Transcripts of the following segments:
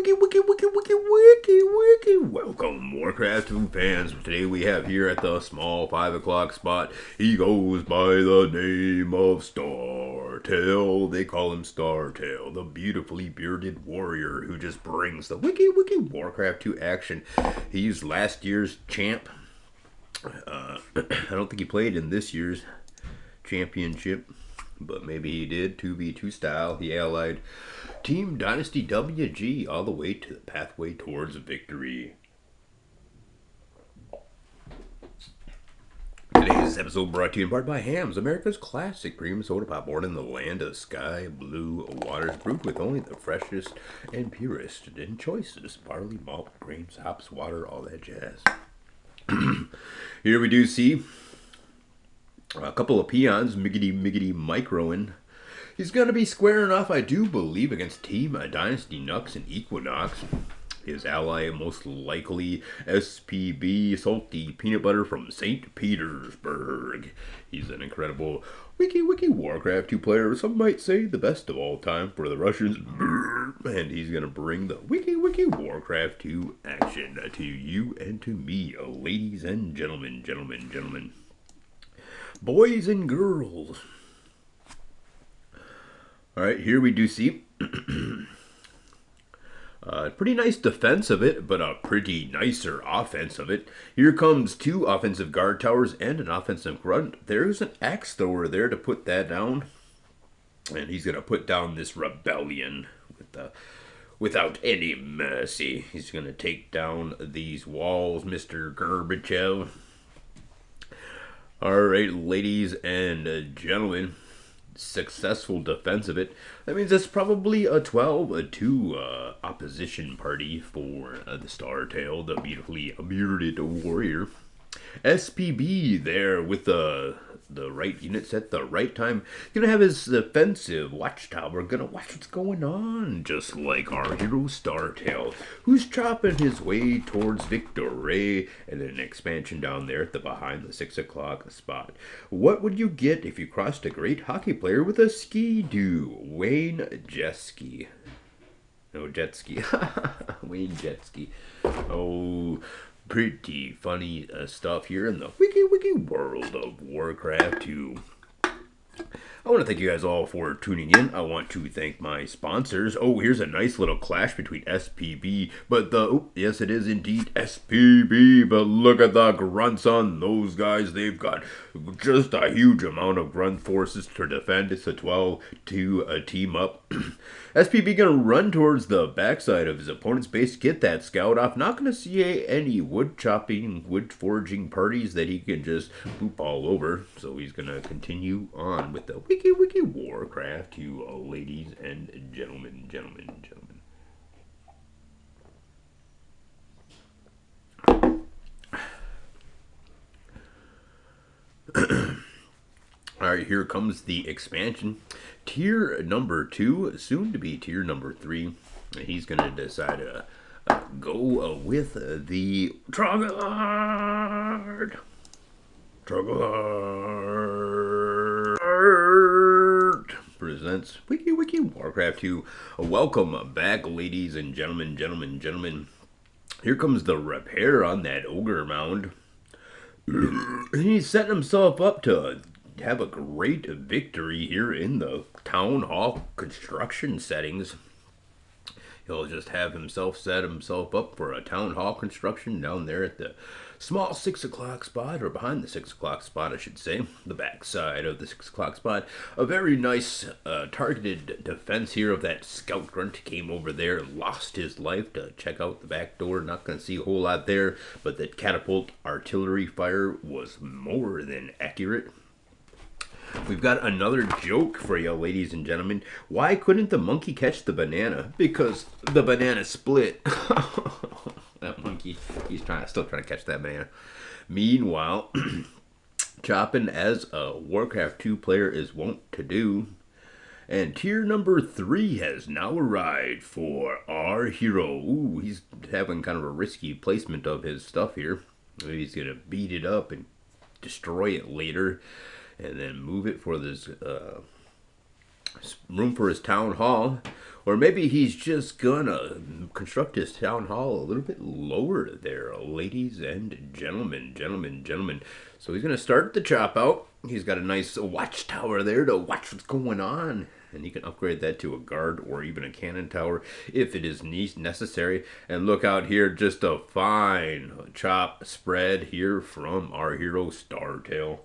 wiki. Welcome, Warcraft 2 fans. Today we have here at the small 5 o'clock spot, he goes by the name of Startail. They call him Startail, the beautifully bearded warrior who just brings the wiki Warcraft 2 action. He's last year's champ. I don't think he played in this year's championship, but maybe he did. 2v2 style. He allied Team Dynasty WG all the way to the pathway towards victory. Today's episode brought to you in part by Hams, America's classic cream soda pop, born in the land of sky blue waters, brewed with only the freshest and purest and choicest barley, malt, grains, hops, water, all that jazz. Here we do see a couple of peons, miggity microing. He's going to be squaring off, I do believe, against Team Dynasty Nux and Equinox. His ally, most likely, SPB Salty Peanut Butter from St. Petersburg. He's an incredible wiki Warcraft 2 player. Some might say the best of all time for the Russians. And he's going to bring the wiki Warcraft 2 action to you and to me, ladies and gentlemen. Boys and girls. Alright, here we do see pretty nice defense of it, but a pretty nicer offense of it. Here comes two offensive guard towers and an offensive grunt. There's an axe thrower there to put that down. And he's going to put down this rebellion without any mercy. He's going to take down these walls, Mr. Gorbachev. Alright, ladies and gentlemen. Successful defense of it. That means it's probably a 12-2 opposition party for the Startail, the beautifully bearded warrior. SPB there with the right units at the right time. Gonna have his defensive watchtower. Gonna watch what's going on, just like our hero Startail, who's chopping his way towards victory. And then an expansion down there at the behind the 6 o'clock spot. What would you get if you crossed a great hockey player with a ski-doo? Wayne Jetski. No, Jetski. Wayne Jetski. Oh, pretty funny stuff here in the wiki world of Warcraft 2. I want to thank you guys all for tuning in. I want to thank my sponsors. Oh, here's a nice little clash between SPB, yes, it is indeed SPB, but look at the grunts on those guys. They've got just a huge amount of grunt forces to defend. It's a 12-2 team up. SPB gonna run towards the backside of his opponent's base to get that scout off. Not gonna see any wood chopping, wood forging parties that he can just boop all over. So he's gonna continue on with the wiki Warcraft 2, ladies and gentlemen. Alright, here comes the expansion. Tier number 2, soon to be tier number 3. He's going to decide to go with the Trogglard. Presents wiki Warcraft 2. Welcome back, ladies and gentlemen. Here comes the repair on that ogre mound. He's setting himself up to have a great victory here in the town hall construction settings. He'll just have set himself up for a town hall construction down there at the small 6 o'clock spot, or behind the 6 o'clock spot, I should say, the back side of the 6 o'clock spot. A very nice targeted defense here of that scout grunt. Came over there, lost his life to check out the back door. Not going to see a whole lot there, but that catapult artillery fire was more than accurate. We've got another joke for you, ladies and gentlemen. Why couldn't the monkey catch the banana? Because the banana split. That monkey, he's still trying to catch that banana. Meanwhile, chopping as a Warcraft 2 player is wont to do. And tier number 3 has now arrived for our hero. Ooh, he's having kind of a risky placement of his stuff here. Maybe he's going to beat it up and destroy it later. And then move it for this room for his town hall. Or maybe he's just gonna construct his town hall a little bit lower there, ladies and gentlemen, gentlemen, gentlemen. So he's gonna start the chop out. He's got a nice watchtower there to watch what's going on. And he can upgrade that to a guard or even a cannon tower if it is necessary. And look out here, just a fine chop spread here from our hero Startail.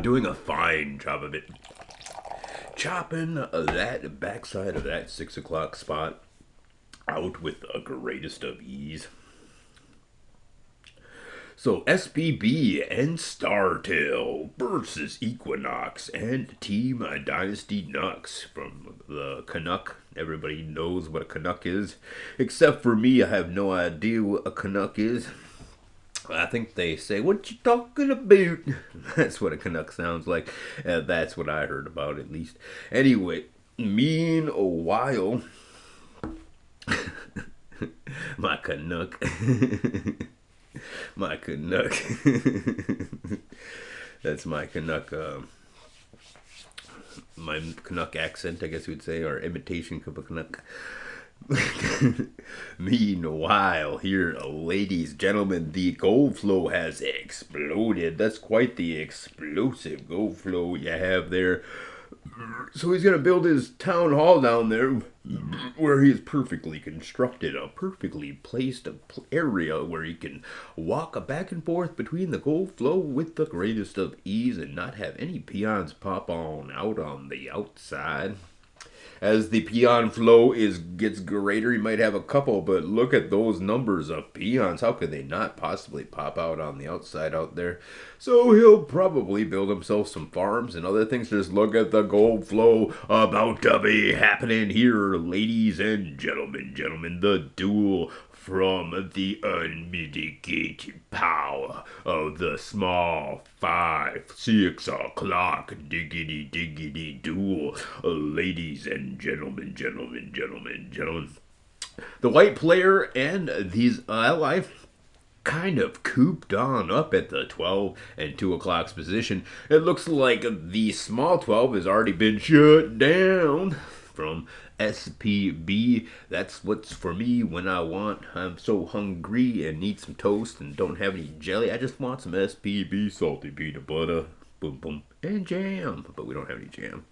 Doing a fine job of it. Chopping that backside of that 6 o'clock spot out with the greatest of ease. So SPB and Startail versus Equinox and Team Dynasty Nux from the Canuck. Everybody knows what a Canuck is. Except for me, I have no idea what a Canuck is. I think they say, "What you talking about?" That's what a Canuck sounds like. That's what I heard about, at least. Anyway, meanwhile, my Canuck, my Canuck. That's my Canuck. My Canuck accent, I guess you would say, or imitation of a Canuck. Meanwhile, here, ladies, gentlemen, the gold flow has exploded. That's quite the explosive gold flow you have there. So he's going to build his town hall down there where he is perfectly constructed, a perfectly placed area where he can walk back and forth between the gold flow with the greatest of ease and not have any peons pop on out on the outside. As the peon flow gets greater, he might have a couple, but look at those numbers of peons. How could they not possibly pop out on the outside out there? So he'll probably build himself some farms and other things. Just look at the gold flow about to be happening here, ladies and gentlemen. Gentlemen, the duel from the unmitigated power of the small 6 o'clock diggity diggity duel. Ladies and gentlemen, gentlemen, gentlemen, gentlemen. The white player and these ally kind of cooped on up at the 12 and 2 o'clock's position. It looks like the small 12 has already been shut down from SPB. That's what's for me when I'm so hungry and need some toast and don't have any jelly. I just want some SPB salty peanut butter, boom boom, and jam. But we don't have any jam.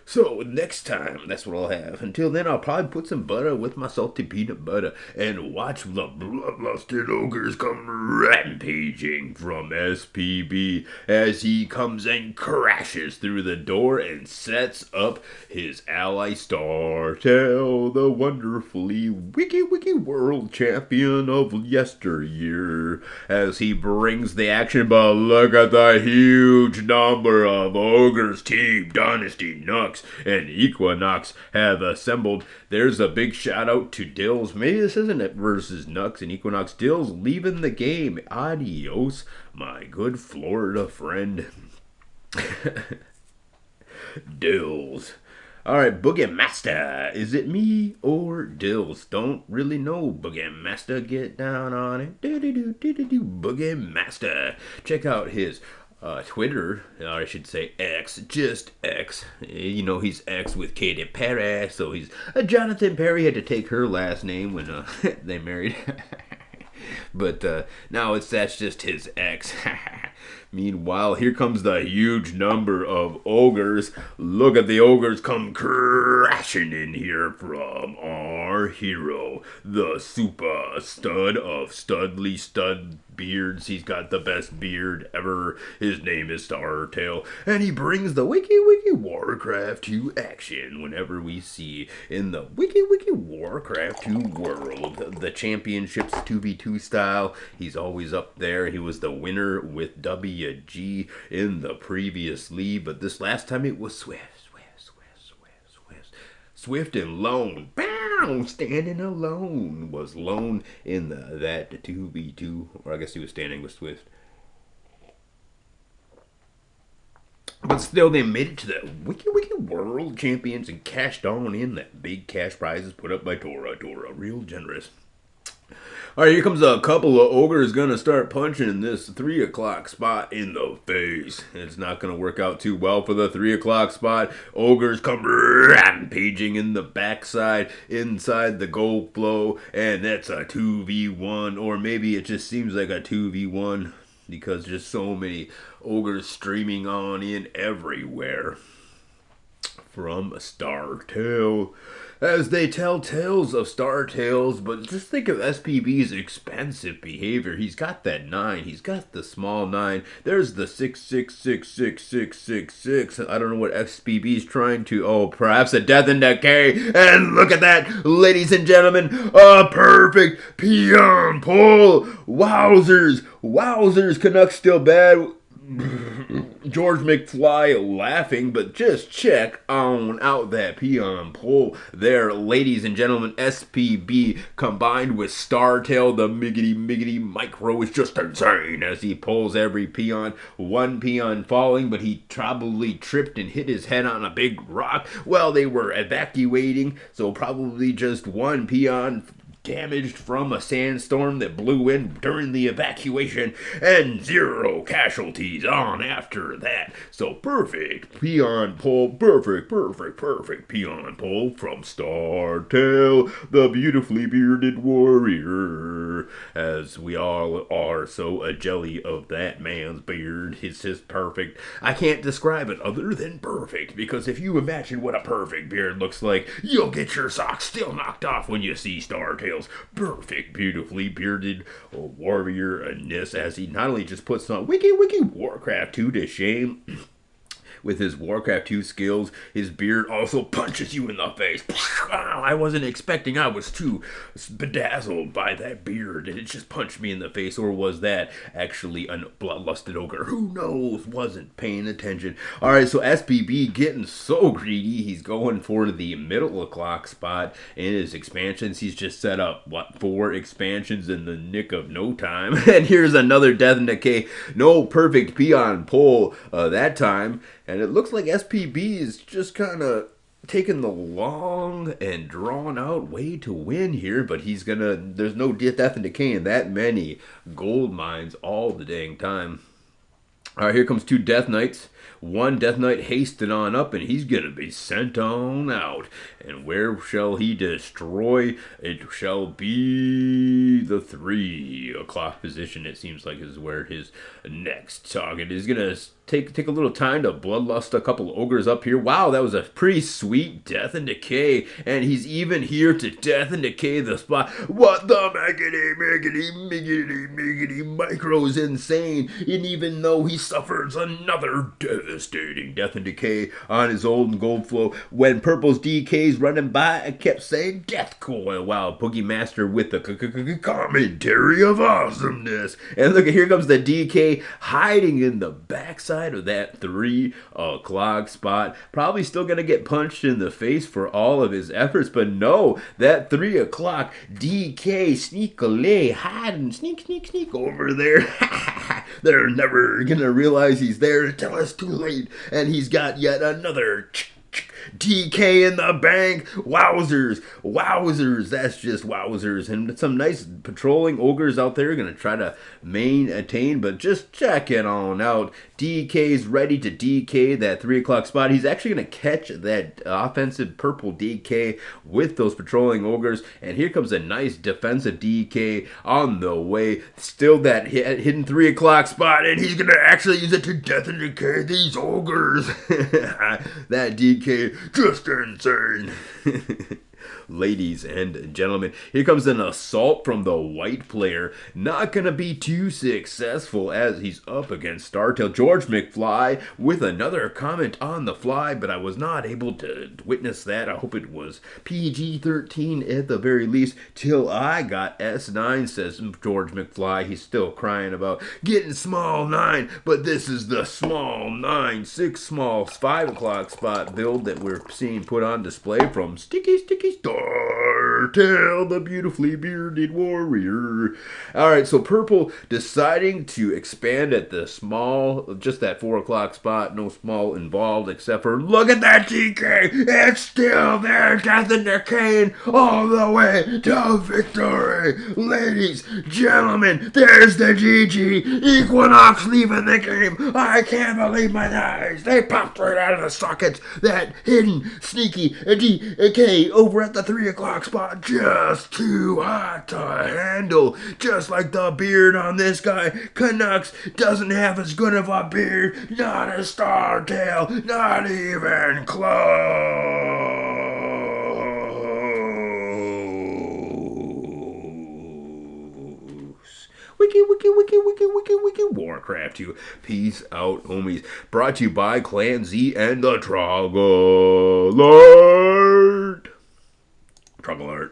So next time, that's what I'll have. Until then, I'll probably put some butter with my salty peanut butter and watch the bloodlusted ogres come rampaging from SPB as he comes and crashes through the door and sets up his ally Startail, the wonderfully wiki world champion of yesteryear, as he brings the action. But look at the huge number of ogres Team Dynasty Nux and Equinox have assembled. There's a big shout out to Dills. Maybe this isn't it versus Nux and Equinox. Dills leaving the game. Adios, my good Florida friend. Dills. Alright, Boogie Master. Is it me or Dills? Don't really know. Boogie Master, get down on it. Boogie Master. Check out his Twitter, or I should say X, just X. You know, he's X with Katy Perry, so he's Jonathan Perry had to take her last name when they married. But now that's just his X. Meanwhile, here comes the huge number of ogres. Look at the ogres come crashing in here from our hero, the super stud of Studley Stud Beards. He's got the best beard ever. His name is Startail, and he brings the wiki Warcraft 2 action whenever we see in the wiki Warcraft 2 world. The championships 2v2 style. He's always up there. He was the winner with WG in the previous league, but this last time it was Swift and Lone. Bow! Standing alone was Lone in that 2v2. Or I guess he was standing with Swift. But still, they made it to the wiki World Champions and cashed on in that big cash prizes put up by Tora. Real generous. All right, here comes a couple of ogres gonna start punching this 3 o'clock spot in the face. It's not gonna work out too well for the 3 o'clock spot. Ogres come rampaging in the backside, inside the gold flow, and that's a 2v1, or maybe it just seems like a 2v1 because just so many ogres streaming on in everywhere from Star Tale. As they tell tales of Star Tales, but just think of SPB's expensive behavior. He's got that 9. He's got the small 9. There's the 6666666. I don't know what SPB's trying to. Oh, perhaps a death and decay. And look at that, ladies and gentlemen. A perfect peon pull. Wowzers. Wowzers. Canucks still bad. George McFly laughing, but just check on out that peon pull there, ladies and gentlemen. SPB combined with Startail, the miggity micro is just insane as he pulls every peon. One peon falling, but he probably tripped and hit his head on a big rock while they were evacuating, so probably just one peon damaged from a sandstorm that blew in during the evacuation, and 0 casualties on after that. So perfect peon pull, perfect peon pull from Startail, the beautifully bearded warrior. As we all are so a jelly of that man's beard. It's just perfect. I can't describe it other than perfect, because if you imagine what a perfect beard looks like, you'll get your socks still knocked off when you see Startail's perfect, beautifully bearded warrior-ness, as he not only just puts on Wiki Warcraft 2 to shame with his Warcraft 2 skills, his beard also punches you in the face. I wasn't expecting. I was too bedazzled by that beard, and it just punched me in the face. Or was that actually a bloodlusted ogre? Who knows? Wasn't paying attention. All right, so SPB getting so greedy. He's going for the middle clock spot in his expansions. He's just set up, 4 expansions in the nick of no time. And here's another Death and Decay. No perfect peon pull that time. And it looks like SPB is just kind of taking the long and drawn out way to win here, but there's no Death and Decay in that many gold mines all the dang time. All right, here comes 2 Death Knights. One Death Knight hasted on up, and he's going to be sent on out. And where shall he destroy? It shall be the 3 o'clock position, it seems like, is where his next target is going to take a little time to bloodlust a couple ogres up here. Wow, that was a pretty sweet Death and Decay. And he's even here to Death and Decay the spot. What the miggity micro is insane. And even though he suffers another devastating Death and Decay on his old gold flow, when Purple's DK's running by, I kept saying Death Coil. Wow, Boogie Master with the commentary of awesomeness. And look, here comes the DK hiding in the backside of that 3 o'clock spot. Probably still going to get punched in the face for all of his efforts, but no, that 3 o'clock DK sneakily hiding, sneak over there. They're never going to realize he's there until it's too late, and he's got yet another DK in the bank. Wowzers, that's just wowzers. And some nice patrolling ogres out there going to try to maintain, but just check it on out. DK's ready to DK that 3 o'clock spot. He's actually going to catch that offensive purple DK with those patrolling ogres, and here comes a nice defensive DK on the way. Still that hidden 3 o'clock spot, and he's going to actually use it to Death and Decay these ogres. That DK just insane. Ladies and gentlemen, here comes an assault from the white player. Not going to be too successful as he's up against Startail. George McFly with another comment on the fly, but I was not able to witness that. I hope it was PG-13 at the very least, till I got S9, says George McFly. He's still crying about getting small 9, but this is the small 9, 6 small 5 o'clock spot build that we're seeing put on display from Sticky Star Star Tail, the beautifully bearded warrior. Alright, so Purple deciding to expand at the small, just that 4 o'clock spot, no small involved, except for, look at that TK! It's still there, Death and Decaying, all the way to victory! Ladies, gentlemen, there's the GG! Equinox leaving the game! I can't believe my eyes! They popped right out of the sockets! That hidden, sneaky DK over at the 3 o'clock spot, just too hot to handle. Just like the beard on this guy, Canucks doesn't have as good of a beard, not a Star Tail, not even close. Wiki, Warcraft you. Peace out, homies. Brought to you by Clan Z and the Trogolord. Trogolord.